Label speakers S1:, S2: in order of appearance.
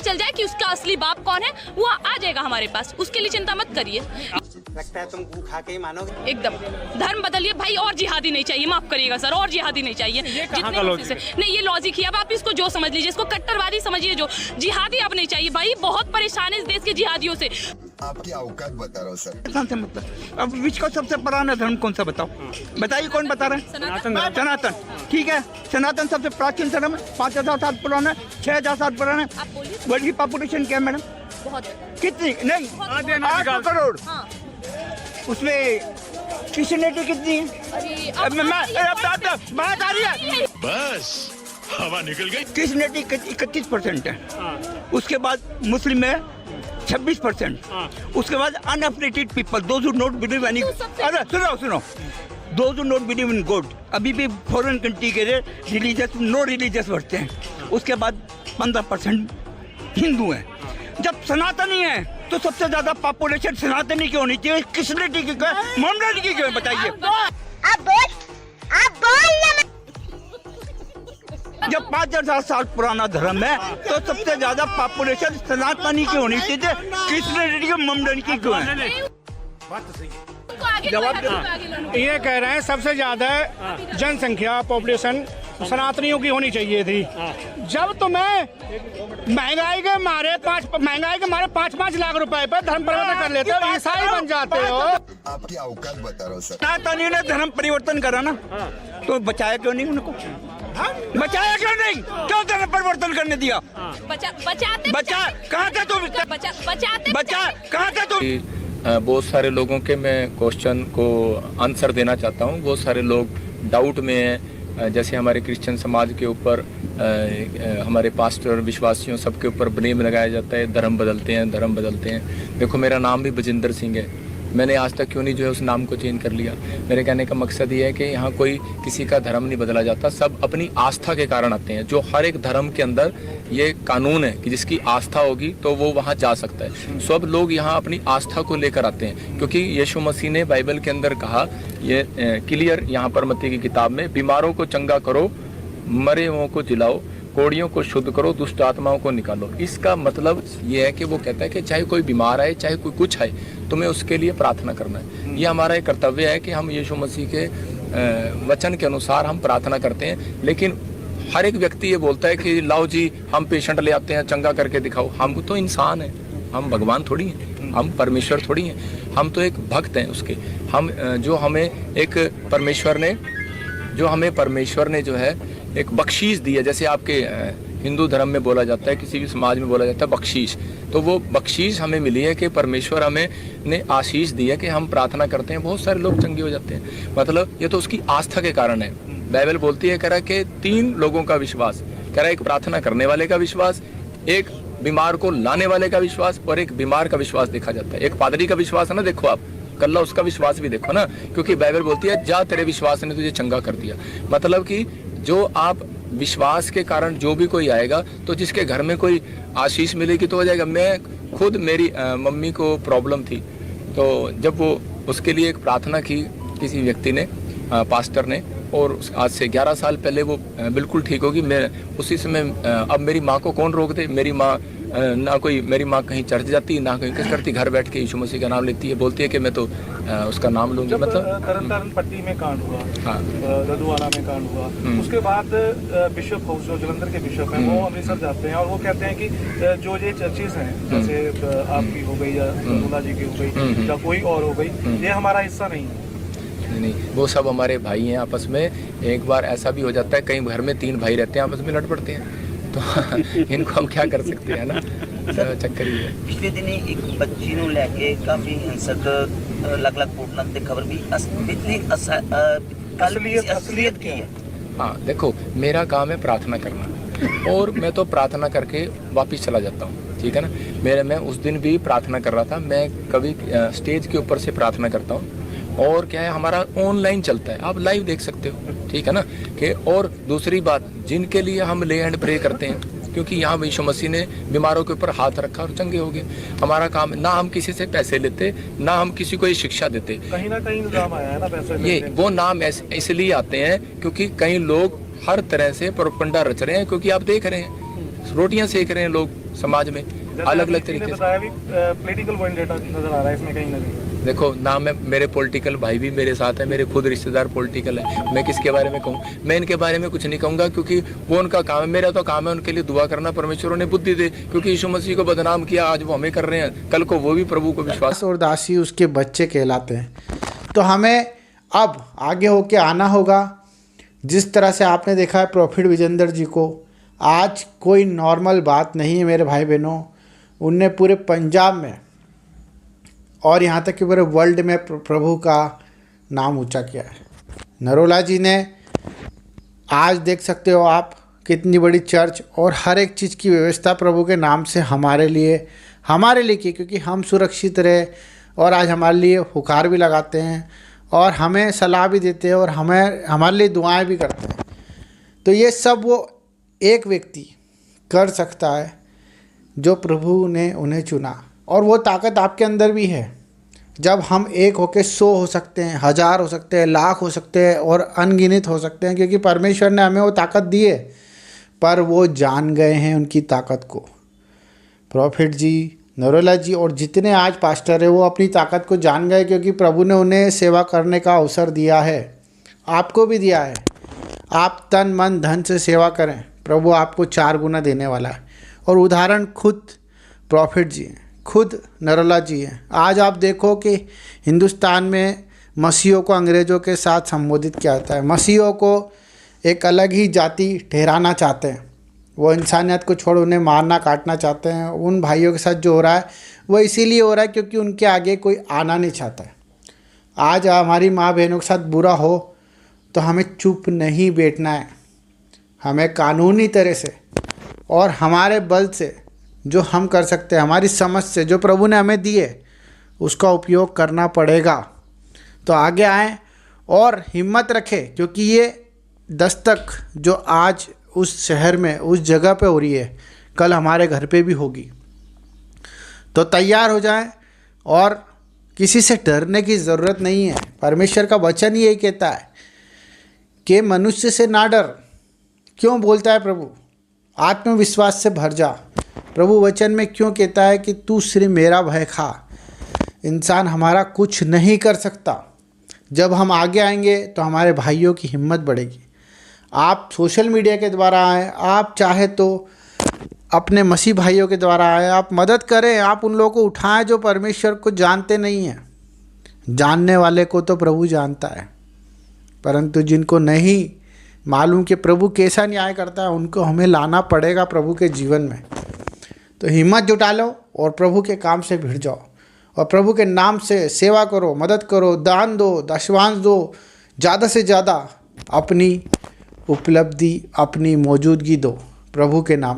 S1: चल जाए कि उसका असली बाप कौन है, वो आ जाएगा हमारे पास, उसके लिए चिंता मत करिए।
S2: लगता है तुम गू खा के ही मानोगे।
S1: एकदम धर्म बदलिए भाई, और जिहादी नहीं चाहिए, माफ करिएगा सर, और जिहादी नहीं चाहिए। नहीं ये लॉजिक ही, अब आप इसको जो समझ लीजिए, इसको कट्टरवादी समझिए, जो जिहादी अब नहीं चाहिए भाई, बहुत परेशान है इस देश के जिहादियों से।
S3: आपकी औकात बता रहा हूँ सर।
S4: मतलब अब विश्व का सबसे पुराना धर्म कौन सा बताओ, बताइए कौन बता रहा है? सनातन। ठीक है, सनातन सबसे प्राचीन धर्म है, 5000 साल पुराना, 6000 साल पुराना। वर्ल्ड की पॉपुलेशन क्या है मैडम?
S1: बहुत
S4: कितनी? नहीं 8 करोड़। उसमें क्रिश्चियनिटी कितनी है? बात आ रही है,
S5: बस हवा निकल गई।
S4: क्रिश्चियनिटी 31% है, उसके बाद मुस्लिम है 26%, उसके बाद unaffiliated people, those who not believe any. अरे सुनो, those who not believe in God, अभी भी फॉरेन कंट्री के रिलीजियस, नो रिलीजियस बढ़ते हैं। उसके बाद 15% हिंदू हैं। जब सनातनी है तो सबसे ज्यादा पॉपुलेशन सनातनी की होनी चाहिए, क्रिश्चियनिटी की क्यों, मोहम्मदन की क्यों, बताइए। जब 5000 साल पुराना धर्म है तो सबसे ज्यादा पॉपुलेशन सनातनी की होनी चाहिए, क्रिश्चियनिटी की मोहम्मदन की क्यों है?
S6: जवाब ये कह रहे हैं सबसे ज्यादा जनसंख्या पॉपुलेशन सनातनियों की होनी चाहिए थी। जब तुम्हें महंगाई के मारे 5-5 लाख रुपए पे धर्म परिवर्तन कर लेते हो, ईसाई बन जाते हो।
S3: आपकी औकात बता रहा हूँ सर।
S4: सनातनियों ने धर्म परिवर्तन करा ना, तो बचाया क्यों नहीं उनको? बचाया क्यों नहीं? क्यों धर्म परिवर्तन करने दिया? कहाँ था तुम? कहाँ था तुम?
S7: बहुत सारे लोगों के मैं क्वेश्चन को आंसर देना चाहता हूँ। बहुत सारे लोग डाउट में हैं, जैसे हमारे क्रिश्चियन समाज के ऊपर हमारे पास्टर विश्वासियों सबके ऊपर ब्लेम लगाया जाता है, धर्म बदलते हैं। देखो मेरा नाम भी बजिंदर सिंह है, मैंने आज तक क्यों नहीं जो है उस नाम को चेंज कर लिया। मेरे कहने का मकसद ये है कि यहाँ कोई किसी का धर्म नहीं बदला जाता, सब अपनी आस्था के कारण आते हैं। जो हर एक धर्म के अंदर ये कानून है कि जिसकी आस्था होगी तो वो वहाँ जा सकता है। सब लोग यहाँ अपनी आस्था को लेकर आते हैं, क्योंकि यीशु मसीह ने बाइबल के अंदर कहा, ये क्लियर यहाँ पर मत्ती की किताब में, बीमारों को चंगा करो, मरे हुओं को जिलाओ, कोड़ियों को शुद्ध करो, दुष्ट आत्माओं को निकालो। इसका मतलब ये है कि वो कहता है कि चाहे कोई बीमार आए, चाहे कोई कुछ आए, तुम्हें उसके लिए प्रार्थना करना है। ये हमारा एक कर्तव्य है कि हम यीशु मसीह के वचन के अनुसार हम प्रार्थना करते हैं। लेकिन हर एक व्यक्ति ये बोलता है कि लाओ जी हम पेशेंट ले आते हैं, चंगा करके दिखाओ। हम तो इंसान हैं, हम भगवान थोड़ी हैं, हम परमेश्वर थोड़ी हैं, हम तो एक भक्त हैं उसके। हम जो हमें एक परमेश्वर ने जो है एक बख्शीश दी है, जैसे आपके हिंदू धर्म में बोला जाता है, किसी भी समाज में बोला जाता है बख्शीश, तो वो बख्शीश हमें मिली है कि परमेश्वर हमें ने आशीष दी है कि हम प्रार्थना करते हैं, बहुत सारे लोग चंगे हो जाते हैं। मतलब ये तो उसकी आस्था के कारण है। बाइबल बोलती है, कह रहा कि 3 लोगों का विश्वास, कह रहा एक प्रार्थना करने वाले का विश्वास, एक बीमार को लाने वाले का विश्वास और एक बीमार का विश्वास देखा जाता है। एक पादरी का विश्वास है ना, देखो आप कल्ला उसका विश्वास भी देखो ना, क्योंकि बाइबल बोलती है जा तेरे विश्वास ने तुझे चंगा कर दिया। मतलब कि जो आप विश्वास के कारण जो भी कोई आएगा, तो जिसके घर में कोई आशीष मिलेगी तो हो जाएगा। मैं खुद, मेरी मम्मी को प्रॉब्लम थी, तो जब वो उसके लिए एक प्रार्थना की किसी व्यक्ति ने, पास्टर ने, और आज से 11 साल पहले वो बिल्कुल ठीक होगी। मैं उसी समय, अब मेरी माँ को कौन रोक दे? मेरी माँ ना कोई, मेरी माँ कहीं चर्च जाती ना कहीं किस करती, घर बैठ के यीशु मसीह का नाम लेती है, बोलती है कि मैं तो उसका नाम लूंगी। मतलब
S6: तरन पट्टी में कांड हुआ,
S7: हाँ,
S6: लदुवाना में कांड हुआ, उसके बाद बिशप हाउस जो जलंधर के बिशप हैं वो अमृतसर जाते हैं और वो कहते हैं कि जो ये चर्चेज हैं, जैसे आपकी हो गई या मुला जी की हो गई या कोई और हो गई, ये हमारा हिस्सा नहीं है।
S7: नहीं, वो सब हमारे भाई हैं आपस में। एक बार ऐसा भी हो जाता है, कई घर में 3 भाई रहते हैं, आपस में लड़ पड़ते हैं, तो इनको हम क्या कर सकते हैं ना, चक्कर ही है।
S8: पिछले दिन एक बच्ची ਨੂੰ ਲੈ ਕੇ ਕਾਫੀ ਹਿੰਸਕ ਅਲੱਗ-ਅਲੱਗ ਕੋਟਨਾਂ ਤੇ ਖਬਰ ਵੀ इतनी असलियत की है।
S7: हाँ देखो, मेरा काम है प्रार्थना करना, और मैं तो प्रार्थना करके वापस चला जाता हूँ, ठीक है ना। मैं उस दिन भी प्रार्थना कर रहा था, मैं कभी स्टेज के ऊपर से प्रार्थना करता हूँ, और क्या है हमारा ऑनलाइन चलता है, आप लाइव देख सकते हो, ठीक है ना। कि और दूसरी बात, जिनके लिए हम ले एंड प्रे करते हैं, क्योंकि यहाँ यीशु मसीह ने बीमारों के ऊपर हाथ रखा और चंगे हो गए। हमारा काम, ना हम किसी से पैसे लेते, ना हम किसी को ये शिक्षा देते।
S6: कहीं ना कहीं नाम आया है ना पैसे,
S7: ये वो नाम इसलिए आते हैं क्योंकि कई लोग हर तरह से प्रोपगंडा रच रहे हैं, क्योंकि आप देख रहे हैं रोटियां सेक रहे हैं लोग समाज में अलग अलग तरीके से।
S6: पॉलिटिकल वेंडेटा नजर आ रहा है इसमें कहीं ना कहीं।
S7: देखो ना, मैं मेरे पॉलिटिकल भाई भी मेरे साथ है, मेरे खुद रिश्तेदार पॉलिटिकल है, मैं किसके बारे में कहूँ? मैं इनके बारे में कुछ नहीं कहूँगा, क्योंकि वो उनका काम है। मेरा तो काम है उनके लिए दुआ करना, परमेश्वर उन्हें बुद्धि दे, क्योंकि यीशु मसीह को बदनाम किया, आज वो हमें कर रहे हैं, कल को वो भी प्रभु को विश्वास।
S9: और दासी उसके बच्चे कहलाते हैं। तो हमें अब आगे होके आना होगा। जिस तरह से आपने देखा है प्रॉफिट विजेंद्र जी को, आज कोई नॉर्मल बात नहीं है मेरे भाई बहनों। उनने पूरे पंजाब में और यहाँ तक कि पूरे वर्ल्ड में प्रभु का नाम ऊंचा किया है। नरोला जी ने, आज देख सकते हो आप, कितनी बड़ी चर्च और हर एक चीज़ की व्यवस्था प्रभु के नाम से हमारे लिए की, क्योंकि हम सुरक्षित रहे। और आज हमारे लिए हुकार भी लगाते हैं और हमें सलाह भी देते हैं और हमारे लिए दुआएं भी करते हैं। तो ये सब वो एक व्यक्ति कर सकता है जो प्रभु ने उन्हें चुना, और वो ताकत आपके अंदर भी है। जब हम एक होके 100 हो सकते हैं, 1000 हो सकते हैं, लाख हो सकते हैं और अनगिनत हो सकते हैं, क्योंकि परमेश्वर ने हमें वो ताकत दी है। पर वो जान गए हैं उनकी ताकत को। प्रॉफिट जी, नरोला जी और जितने आज पास्टर है वो अपनी ताकत को जान गए, क्योंकि प्रभु ने उन्हें सेवा करने का अवसर दिया है। आपको भी दिया है। आप तन मन धन से सेवा करें, प्रभु आपको 4 गुना देने वाला है। और उदाहरण खुद प्रॉफिट जी हैं, खुद नरोला जी हैं। आज आप देखो कि हिंदुस्तान में मसीहों को अंग्रेज़ों के साथ संबोधित किया जाता है। मसीहों को एक अलग ही जाति ठहराना चाहते हैं। वो इंसानियत को छोड़ उन्हें मारना काटना चाहते हैं। उन भाइयों के साथ जो हो रहा है वो इसीलिए हो रहा है क्योंकि उनके आगे कोई आना नहीं चाहता है। आज हमारी माँ बहनों के साथ बुरा हो तो हमें चुप नहीं बैठना है। हमें कानूनी तरह से और हमारे बल से जो हम कर सकते हैं, हमारी समझ से जो प्रभु ने हमें दी है, उसका उपयोग करना पड़ेगा। तो आगे आएँ और हिम्मत रखें, क्योंकि ये दस्तक जो आज उस शहर में, उस जगह पे हो रही है, कल हमारे घर पे भी होगी। तो तैयार हो जाएं और किसी से डरने की ज़रूरत नहीं है। परमेश्वर का वचन ही यही कहता है कि मनुष्य से ना डर। क्यों बोलता है प्रभु? आत्मविश्वास से भर जा। प्रभु वचन में क्यों कहता है कि तू सिर्फ मेरा भय खा। इंसान हमारा कुछ नहीं कर सकता। जब हम आगे आएंगे तो हमारे भाइयों की हिम्मत बढ़ेगी। आप सोशल मीडिया के द्वारा आएँ, आप चाहे तो अपने मसीह भाइयों के द्वारा आए, आप मदद करें, आप उन लोगों को उठाएं जो परमेश्वर को जानते नहीं हैं। जानने वाले को तो प्रभु जानता है, परंतु जिनको नहीं मालूम कि प्रभु कैसा न्याय करता है, उनको हमें लाना पड़ेगा प्रभु के जीवन में। तो हिम्मत जुटा लो और प्रभु के काम से भिड़ जाओ और प्रभु के नाम से सेवा करो, मदद करो, दान दो, दशवांश दो, ज़्यादा से ज़्यादा अपनी उपलब्धि, अपनी मौजूदगी दो प्रभु के नाम से।